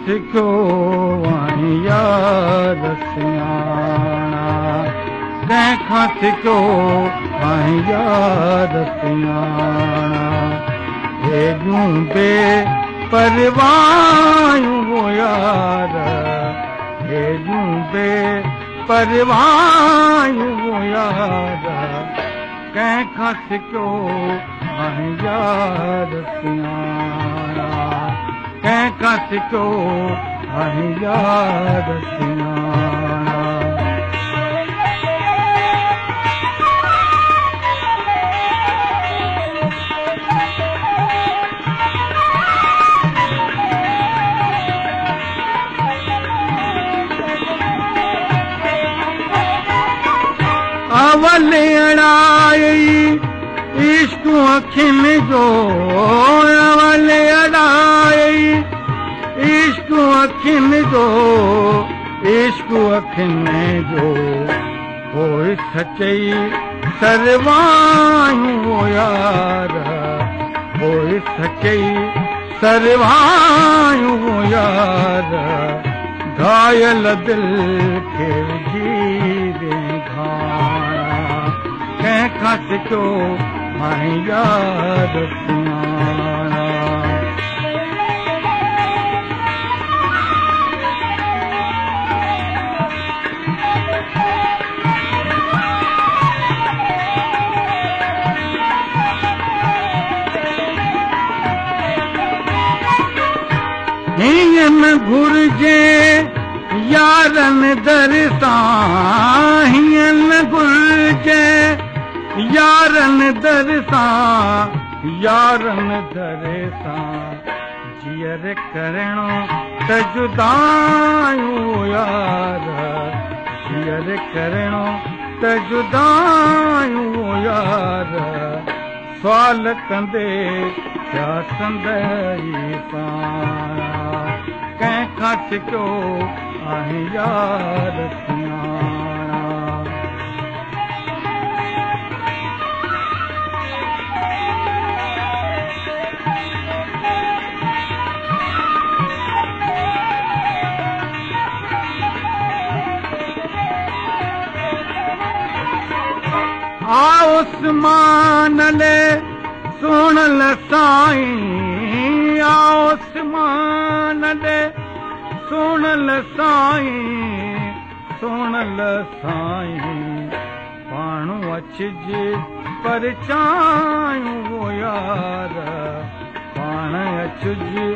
सिखो आई यार सियाणा कंहिंखां सिखो आई यार सियाणा हेॾूं बेपरवाहियूं वो यार हेॾूं बेपरवाहियूं वो यार कंहिंखां सिखो आई यार सियाणा कंहिंखां सिखो आई यार सियाणा अवल अड़ाई इश्क अखियुनि जो अवल अड़ाई इश्क अखियुनि जो इश्क अखियुनि जो पोइ सचई सरवायूं वो यार पोइ सचई सरवायूं वो यार घायल दिलि खे जीरे घाणा कंहिंखां सिखो आई यार सियाणा हीअं न घुरिजे यारनि दर सां हीअं न घुरिजे यारनि दर सां यारनि दर सां जीअर करणो त जुदायूं यार जीअर करणो त जुदायूं यार सुवाल कंदे छा संदरी पाणा कंहिंखां सिखो आई यार सियाणा आसमान ले सुणल साईं आसमान ले सुणल साईं पाणू अचिजे परचायूं वो यार पाण अचिजे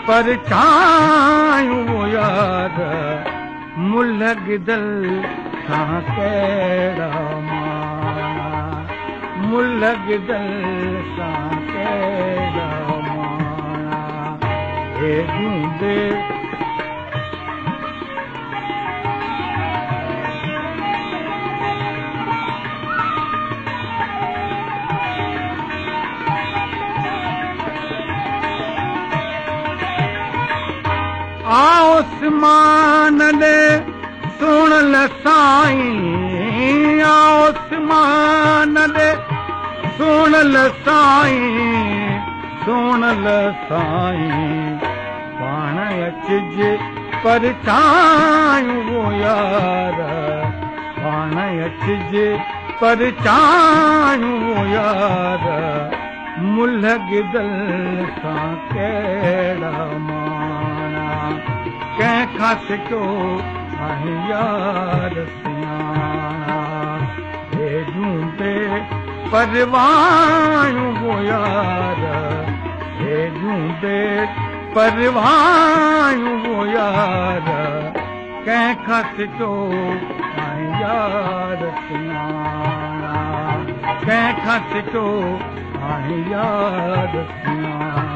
परचायूं वो यार मुल गिदल सां कहिड़ा माना मुल गिदल सां कहिड़ा माना हेॾूं आसमान ले सुणल साईं आसमान ले सुणल साईं पाण अचिजे परचायूं वो यार पाण अचिजे परचायूं वो यार मुल गिदल सां कहिड़ा माना कंहिंखां सिखो आई यार सियाणा हेॾूं बेपरवाहियूं वो यार हेॾूं बेपरवाहियूं वो यार कंहिंखां सिखो आई यार सियाणा कंहिंखां सिखो आई यार सियाणा